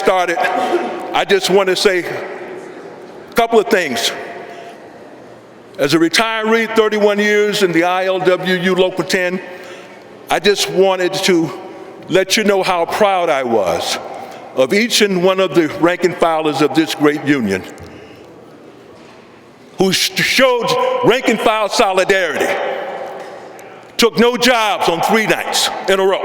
started, I just want to say a couple of things. As a retiree, 31 years in the ILWU Local 10, I just wanted to let you know how proud I was of each and one of the rank and filers of this great union who showed rank and file solidarity, took no jobs on 3 nights in a row,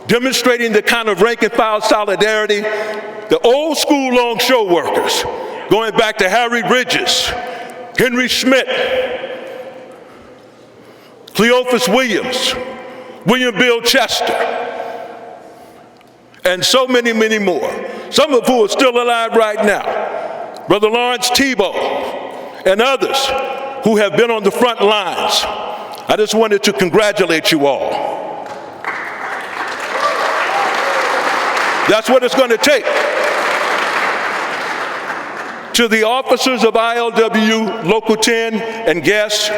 demonstrating the kind of rank and file solidarity the old school longshore workers, going back to Harry Bridges, Henry Schmidt, Cleophas Williams, William Bill Chester, and so many, many more, some of who are still alive right now. Brother Lawrence Tebow and others who have been on the front lines. I just wanted to congratulate you all. That's what it's going to take. To the officers of ILWU Local 10 and guests,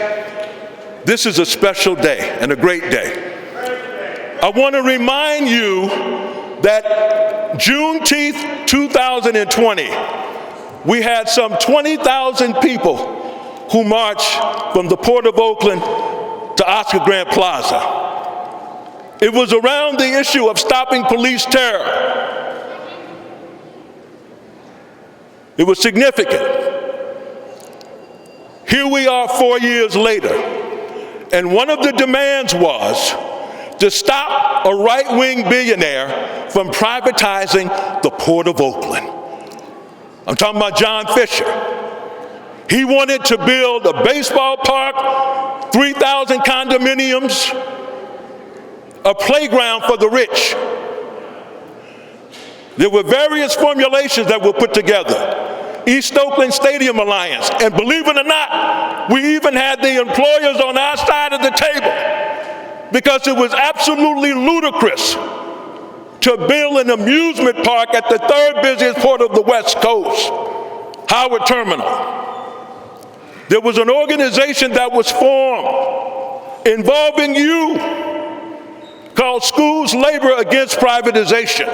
this is a special day and a great day. I want to remind you that Juneteenth 2020, we had some 20,000 people who marched from the Port of Oakland to Oscar Grant Plaza. It was around the issue of stopping police terror. It was significant. Here we are 4 years later, and one of the demands was to stop a right-wing billionaire from privatizing the Port of Oakland. I'm talking about John Fisher. He wanted to build a baseball park, 3,000 condominiums, a playground for the rich. There were various formulations that were put together. East Oakland Stadium Alliance, and believe it or not, we even had the employers on our side of the table because it was absolutely ludicrous to build an amusement park at the 3rd busiest port of the West Coast, Howard Terminal. There was an organization that was formed involving you called Schools Labor Against Privatization,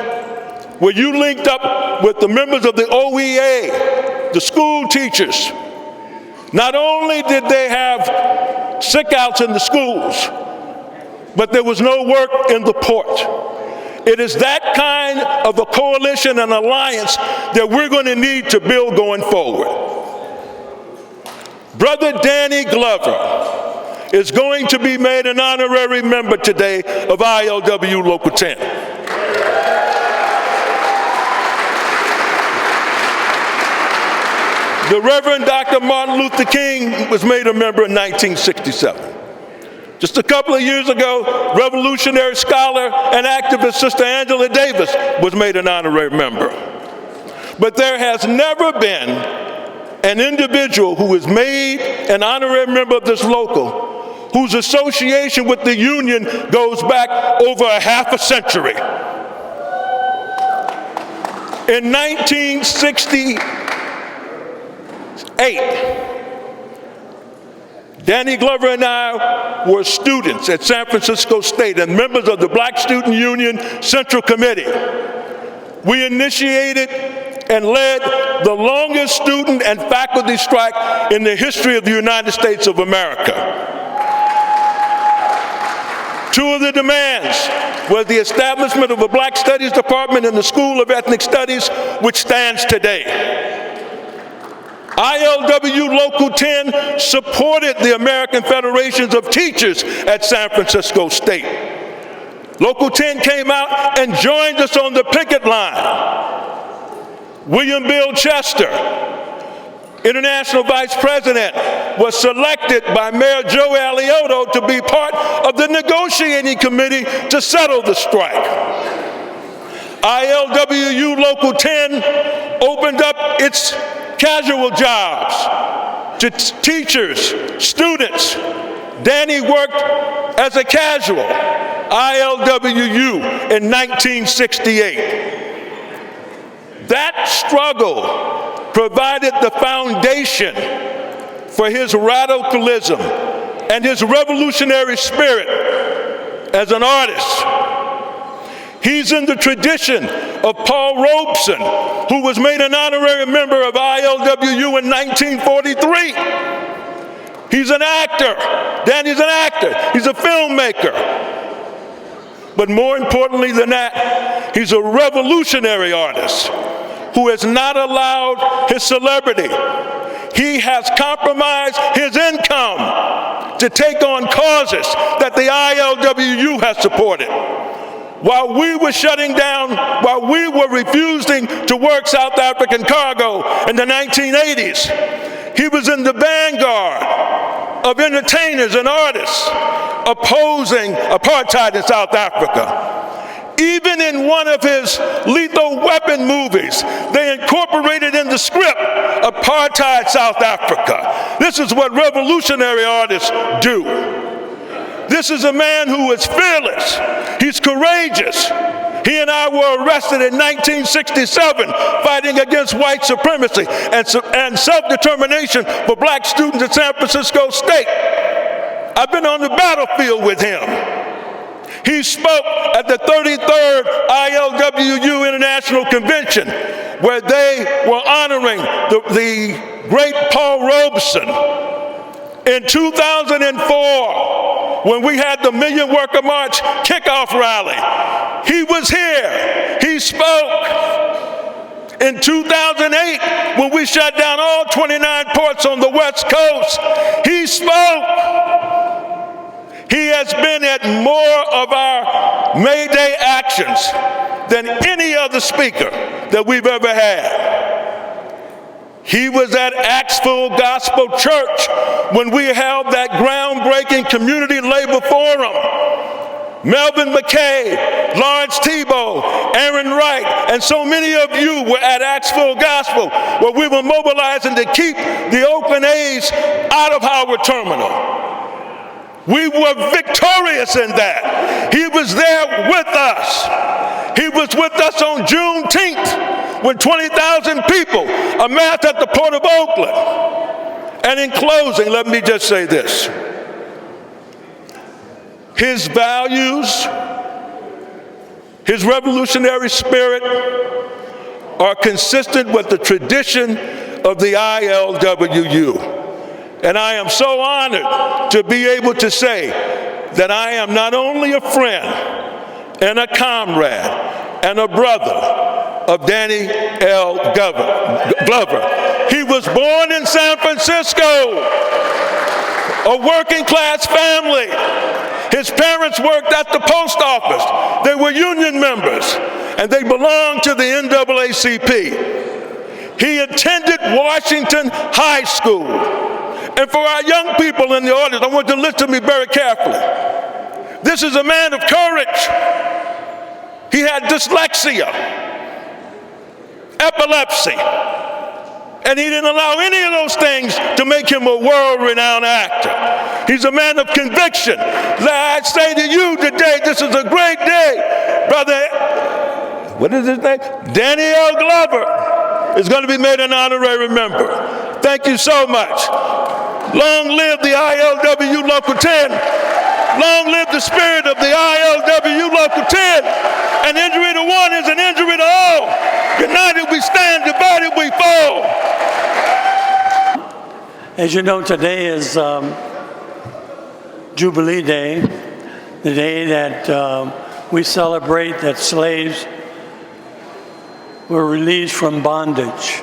where you linked up with the members of the OEA, the school teachers. Not only did they have sick-outs in the schools, but there was no work in the port. It is that kind of a coalition and alliance that we're going to need to build going forward. Brother Danny Glover is going to be made an honorary member today of ILWU Local 10. The Reverend Dr. Martin Luther King was made a member in 1967. Just a couple of years ago, revolutionary scholar and activist Sister Angela Davis was made an honorary member. But there has never been an individual who is made an honorary member of this local whose association with the union goes back over a half a century. In 1968, Danny Glover and I were students at San Francisco State and members of the Black Student Union Central Committee. We initiated and led the longest student and faculty strike in the history of the United States of America. Two of the demands was the establishment of a Black Studies Department in the School of Ethnic Studies, which stands today. ILWU Local 10 supported the American Federations of Teachers at San Francisco State. Local 10 came out and joined us on the picket line. William Bill Chester, International Vice President, was selected by Mayor Joe Alioto to be part of the negotiating committee to settle the strike. ILWU Local 10 opened up its casual jobs to teachers, students. Danny worked as a casual, ILWU, in 1968. That struggle provided the foundation for his radicalism and his revolutionary spirit as an artist. He's in the tradition of Paul Robeson, who was made an honorary member of ILWU in 1943. He's an actor. Danny's an actor. He's a filmmaker. But more importantly than that, he's a revolutionary artist who has not allowed his celebrity. He has compromised his income to take on causes that the ILWU has supported. While we were shutting down, while we were refusing to work South African cargo in the 1980s, he was in the vanguard of entertainers and artists opposing apartheid in South Africa. Even in one of his Lethal Weapon movies, they incorporated in the script apartheid South Africa. This is what revolutionary artists do. This is a man who is fearless. He's courageous. He and I were arrested in 1967 fighting against white supremacy and self-determination for black students at San Francisco State. I've been on the battlefield with him. He spoke at the 33rd ILWU International Convention, where they were honoring the great Paul Robeson. In 2004, when we had the Million Worker March kickoff rally, he was here. He spoke. In 2008, when we shut down all 29 ports on the West Coast, he spoke. He has been at more of our May Day actions than any other speaker that we've ever had. He was at Axville Gospel Church when we held that groundbreaking community labor forum. Melvin McKay, Lawrence Tebow, Aaron Wright, and so many of you were at Axville Gospel, where we were mobilizing to keep the Oakland A's out of Howard Terminal. We were victorious in that. He was there with us. He was with us on Juneteenth when 20,000 people amassed at the Port of Oakland. And in closing, let me just say this. His values, his revolutionary spirit are consistent with the tradition of the ILWU. And I am so honored to be able to say that I am not only a friend and a comrade and a brother of Danny L. Glover. He was born in San Francisco, a working class family. His parents worked at the post office. They were union members, and they belonged to the NAACP. He attended Washington High School. And for our young people in the audience, I want you to listen to me very carefully. This is a man of courage. He had dyslexia, epilepsy, and he didn't allow any of those things to make him a world-renowned actor. He's a man of conviction. I say to you today, this is a great day. Brother, what is his name? Danny L. Glover is going to be made an honorary member. Thank you so much. Long live the ILWU Local 10. Long live the spirit of the ILWU Local 10. An injury to one is an injury to all. United we stand, divided we fall. As you know, today is Jubilee Day, the day that we celebrate that slaves were released from bondage.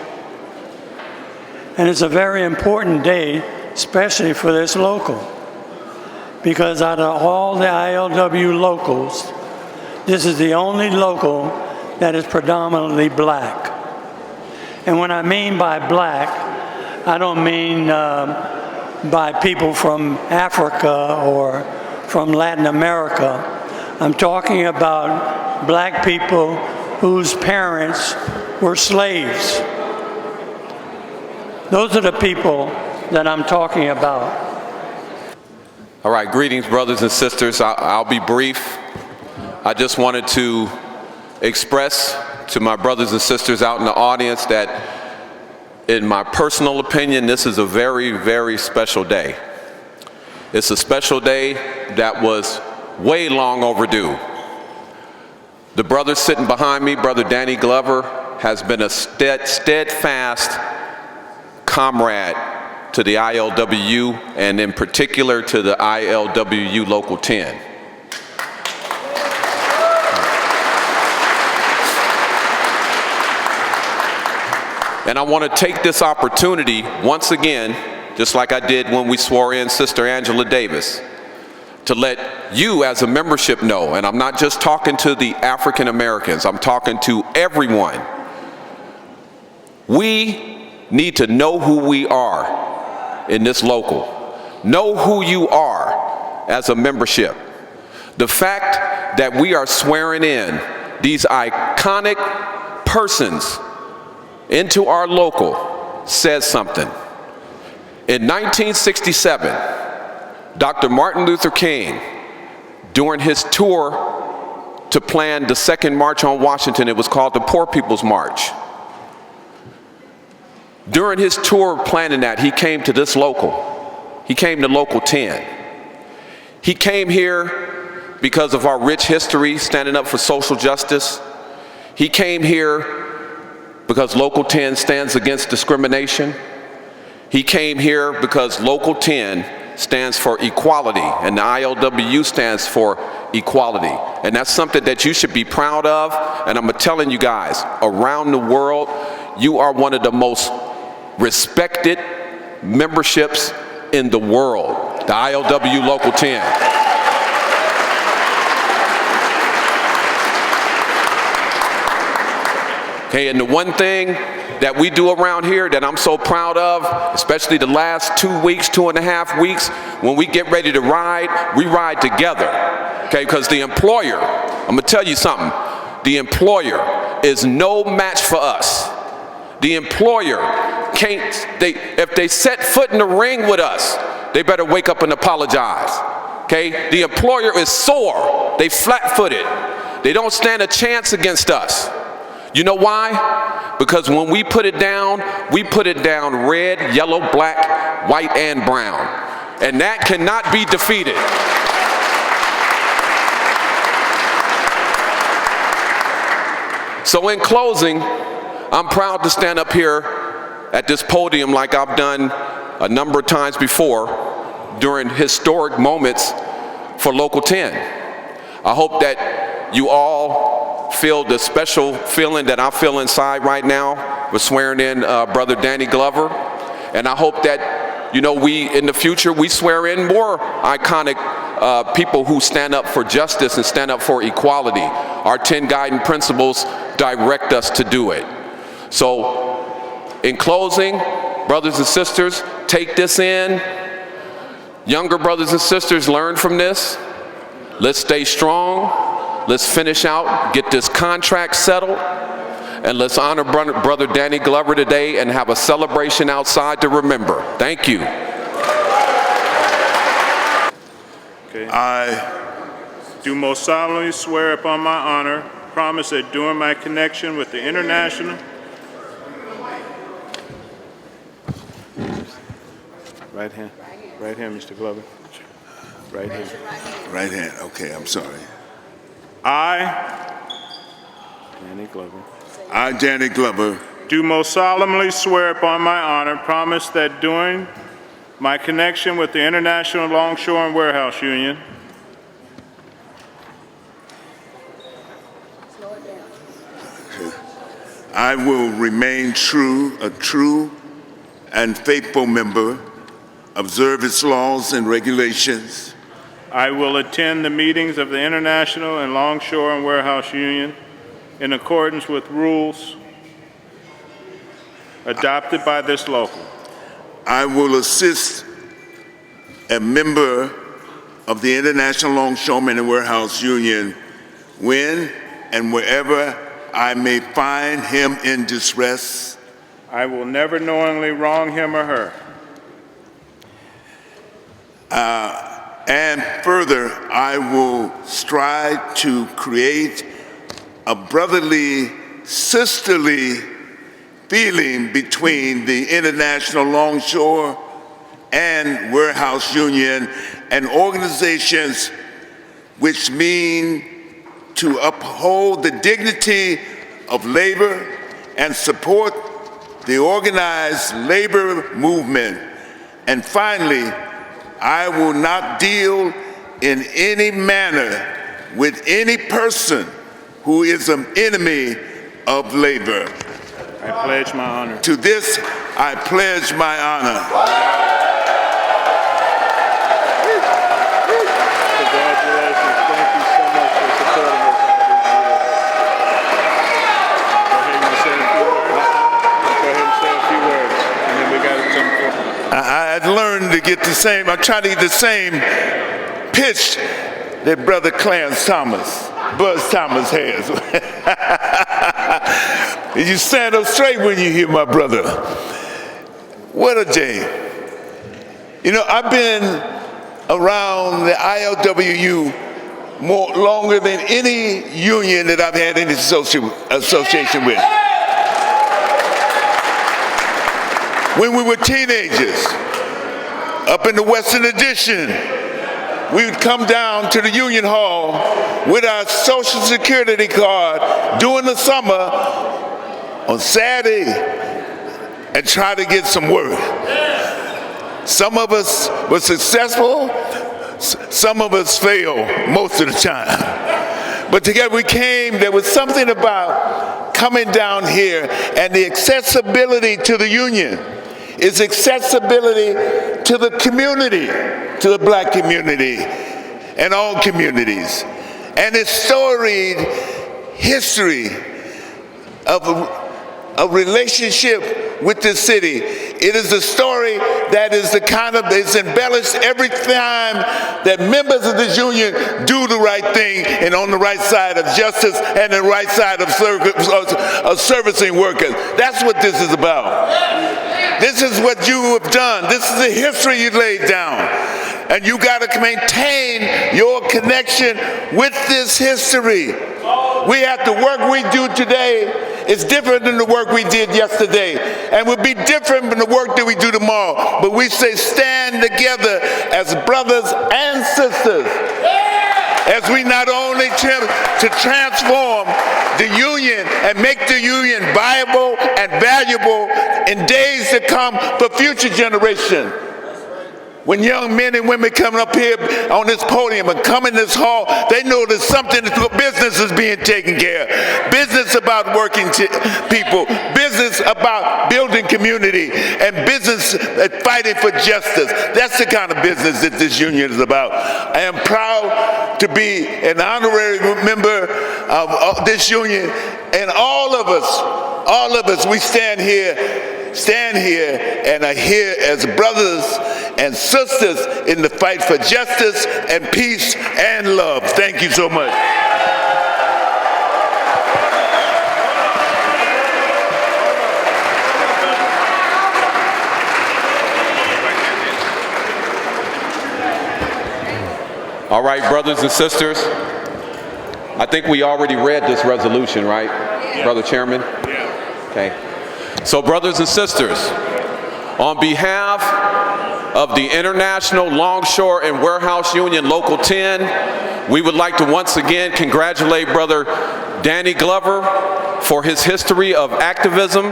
And it's a very important day, especially for this local, because out of all the ILWU locals, this is the only local that is predominantly black. And when I mean by black, I don't mean by people from Africa or from Latin America. I'm talking about black people whose parents were slaves. Those are the people that I'm talking about. All right, greetings, brothers and sisters. I'll be brief. I just wanted to express to my brothers and sisters out in the audience that, in my personal opinion, this is a very, very special day. It's a special day that was way long overdue. The brother sitting behind me, Brother Danny Glover, has been a steadfast comrade to the ILWU, and in particular to the ILWU Local 10. And I want to take this opportunity once again, just like I did when we swore in Sister Angela Davis, to let you as a membership know, and I'm not just talking to the African Americans, I'm talking to everyone. We need to know who we are in this local. Know who you are as a membership. The fact that we are swearing in these iconic persons into our local says something. In 1967, Dr. Martin Luther King, during his tour to plan the second March on Washington, it was called the Poor People's March. During his tour planning that, he came to this local. He came to Local 10. He came here because of our rich history standing up for social justice. He came here because Local 10 stands against discrimination. He came here because Local 10 stands for equality, and the ILWU stands for equality. And that's something that you should be proud of. And I'm telling you guys, around the world, you are one of the most respected memberships in the world, the ILWU Local 10. Okay, and the one thing that we do around here that I'm so proud of, especially the last 2 weeks, 2.5 weeks, when we get ready to ride, we ride together. Okay, because the employer, I'm gonna tell you something, the employer is no match for us. The employer can't, if they set foot in the ring with us, they better wake up and apologize. Okay, the employer is sore, they flat-footed. They don't stand a chance against us. You know why? Because when we put it down red, yellow, black, white, and brown. And that cannot be defeated. So in closing, I'm proud to stand up here at this podium like I've done a number of times before during historic moments for Local 10. I hope that you all feel the special feeling that I feel inside right now with swearing in Brother Danny Glover. And I hope that, you know, we, in the future, we swear in more iconic people who stand up for justice and stand up for equality. Our 10 guiding principles direct us to do it. So, in closing, brothers and sisters, take this in. Younger brothers and sisters, learn from this. Let's stay strong. Let's finish out, get this contract settled, and let's honor Brother Danny Glover today and have a celebration outside to remember. Thank you. Okay. I do most solemnly swear upon my honor, promise that during my connection with the international right hand, Mr. Glover. Right hand. Right hand, okay, I'm sorry. I, Danny Glover, do most solemnly swear upon my honor, promise that during my connection with the International Longshore and Warehouse Union, I will remain a true and faithful member, observe its laws and regulations. I will attend the meetings of the International and Longshore and Warehouse Union in accordance with rules adopted by this local. I will assist a member of the International Longshoremen and Warehouse Union when and wherever I may find him in distress. I will never knowingly wrong him or her. And further, I will strive to create a brotherly, sisterly feeling between the International Longshore and Warehouse Union and organizations which mean to uphold the dignity of labor and support the organized labor movement. And finally, I will not deal in any manner with any person who is an enemy of labor. I pledge my honor. To this, I pledge my honor. Congratulations. Thank you so much for supporting us all these years. Go ahead and say a few words. And then we got something. I'd learned to get the same, I try to get the same pitch that Brother Clarence Thomas, Buzz Thomas has. You stand up straight when you hear my brother. What a day. You know, I've been around the ILWU longer than any union that I've had any association with. When we were teenagers, up in the Western Addition, we would come down to the Union Hall with our Social Security card during the summer on Saturday and try to get some work. Some of us were successful, some of us failed most of the time. But together we came, there was something about coming down here, and the accessibility to the union is accessibility to the community, to the black community and all communities. And its storied history of a relationship with the city. It is a story that is the kind of, it's embellished every time that members of this union do the right thing and on the right side of justice and the right side of servicing workers. That's what this is about. This is what you have done. This is the history you laid down. And you got to maintain your connection with this history. We have the work we do today is different than the work we did yesterday, and will be different than the work that we do tomorrow. But we say stand together as brothers and sisters, as we not only to transform the union and make the union viable and valuable in days to come for future generations. When young men and women come up here on this podium and come in this hall, they know there's something, business is being taken care of. Business about working people, business about building community, and business fighting for justice. That's the kind of business that this union is about. I am proud to be an honorary member of this union, and all of us, we stand here and are here as brothers and sisters in the fight for justice and peace and love. Thank you so much. All right, brothers and sisters, I think we already read this resolution, right, Brother Chairman? Yeah. Okay. So, brothers and sisters, on behalf of the International Longshore and Warehouse Union Local 10, we would like to once again congratulate Brother Danny Glover for his history of activism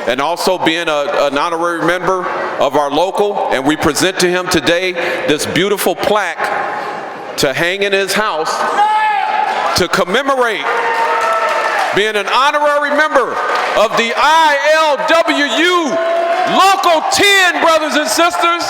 and also being an honorary member of our local. And we present to him today this beautiful plaque to hang in his house to commemorate being an honorary member of the ILWU Local 10, brothers and sisters.